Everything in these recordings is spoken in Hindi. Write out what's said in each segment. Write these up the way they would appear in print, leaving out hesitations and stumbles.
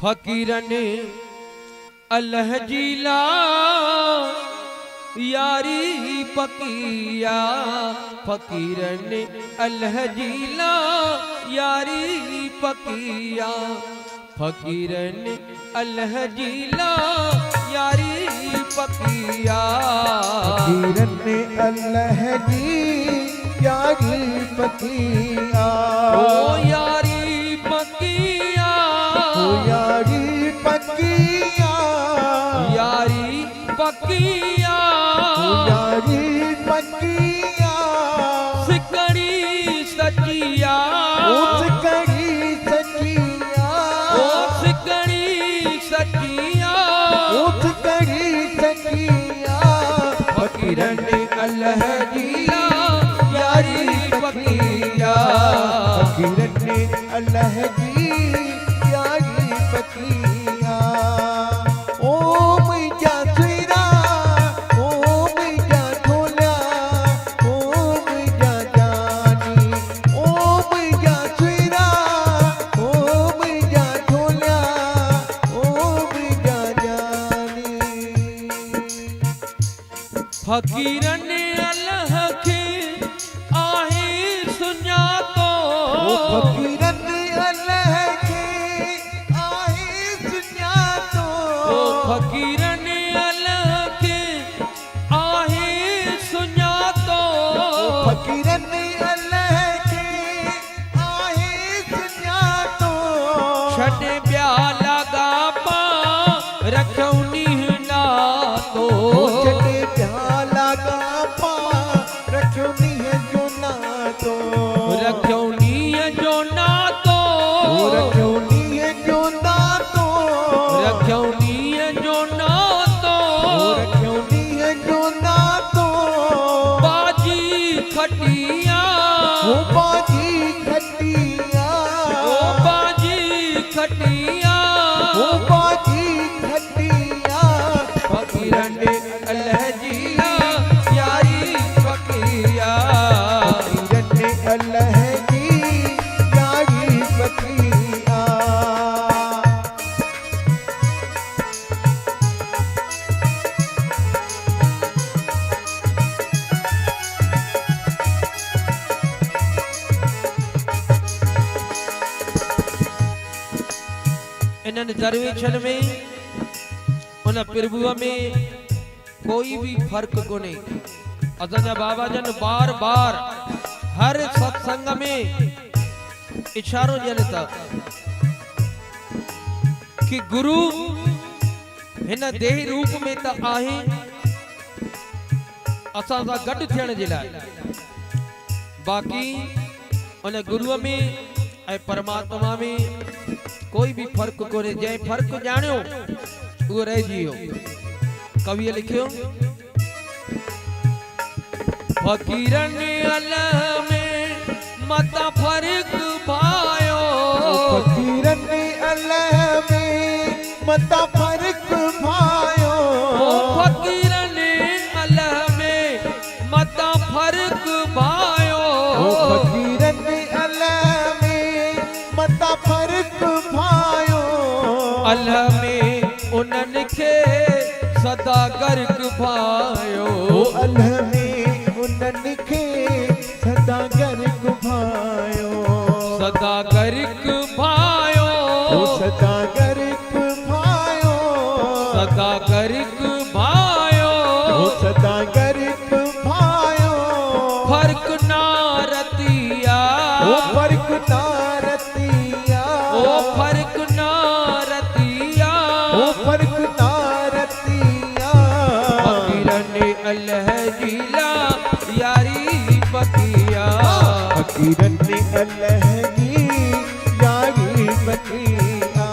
फकीरन अल्लाह जीला यारी पकिया, फकीरन अल्लाह जीला यारी पकिया, फकीरन अल्लाह जीला यारी पकिया, फकीरन अल्लाह जी यारी पकिया, ओ यारी पकिया, ओ यारी पकिया, यारी पकिया, ओ यारी पकिया, सिकड़ी सचिया, सिकड़ी सचिया, सिकड़ी सचिया, सिकड़ी सचिया, फकीरन अल्लाह जीला यारी पकिया, फकीरन अल्लाह जी यारी पकिया। ओम जा सुरा, ओम जा ढोला, ओम जा जानी, ओम जा सुरा, ओम जा ढोला, ओम जा जानी। फकीरन अल्लाह के आहे सुञातो, फकीरन अल्लाह के आहे सुञातो, फकीरन अल्लाह के आहे सुञातो, फकीरन अल्लाह के आहे सुञातो, छॾे ॿिया लॻा पा रखौनी नातो, छॾे प्याला गापा रखियो जो नातो, रखौनी जो नातो, रखियो जो नातो, रखौनी जो नातो, रखियो जो नातो, बाजी खटिया, ओ बाजी खटिया, ओ बाजी खटिया, ओ बाजी खटिया, फकीरन अल्लाह जीला यारी पकिया, फकीरन अल्लाह जी यारी पकिया। इन्हनि दरवेशनि में उन प्रभुअ में कोई भी फर्क कोने। असांजा बाबा जन बार बार हर सत्संग में इशारो ॾियनि था कि गुरु हिन देह रूप में त आहे असां सां गॾु थियण जे लाइ, बाक़ी उन गुरुअ में ऐं परमात्मा में कोई भी फर्क कोने। जै फर्क जानियो वो रहिजी वियो। कविअ लिखियो फकीरन अल्लाह में मता फर्क पायो, फकीरन अल्लाह में मता फर्क पायो, फकीरन अल्लाह में मता फर्क पायो, फकीरन अल्लाह में मता फर्क पायो, अल्लाह में उन्हनि खे सदा गर्क पायो, अल्लाह में उन्हनि खे सदा गर्क पायो, सदा गर्क पायो, सदा गर्क पायो, सदा गर्क पायो, सदा गर्क पायो, फर्क ना रतिया, फर्क नारतिया, फर्क ना रतिया, फर्क नारतिया, फकीरन अल्लाह जीला यारी पकिया, फकीरन अल्लाह जी यारी पकिया।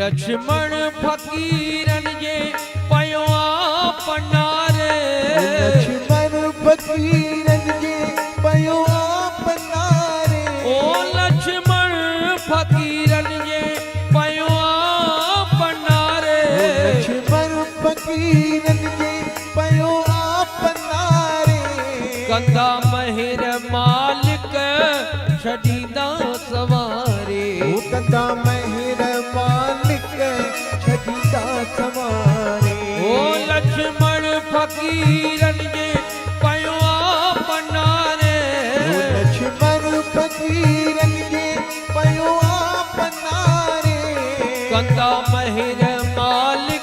लक्ष्मण फकीरन जे पयो पनारे, लक्ष्मण फकीरन जे पयो पनारे, ओ लक्ष्मण फ़कीरन जे पयो आपनारे कंदा महिर मालिक छॾींदा सवारे ओ कंदा महिर मालिक छॾींदा सवारे ओ लक्ष्मण फ़कीरन जे पयो आपनारे ओ लक्ष्मण फ़कीरन जे पयो आपनारे कंदा महिर मालिक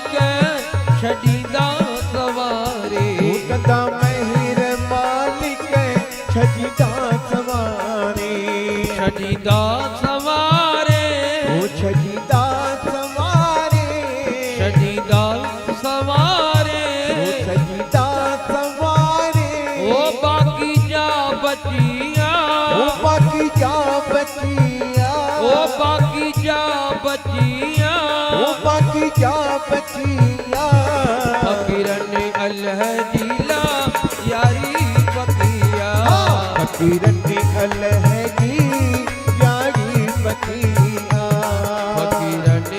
छॾींदा सवारे ओ कंदा महिर मालिक छॾींदा सवारे छॾींदा सवारे ओ छॾींदा सवारे छॾींदा सवारे ओ छॾींदा सवारे ओ बाक़ी जा बचिया ओ बाक़ी जा बचिया ओ बाक़ी जा बचिया ओ बाक़ी जा बचिया फ़कीरन अल्लाह दीला यारी बकिया फ़कीरन ने अल्लाह की यारी बकिया फ़कीरन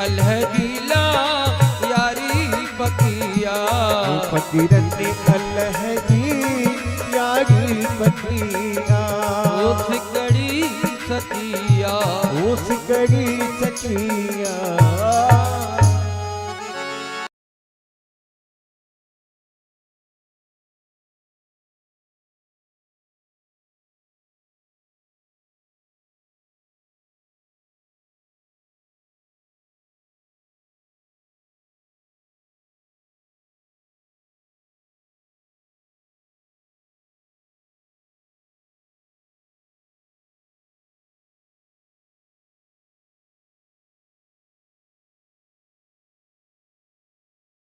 अल्लाह दीला यारी बकिया फ़कीरन ने अल्लाह की यारी बकिया ओ सिकड़ी सतिया ओ सिकड़ी सचिया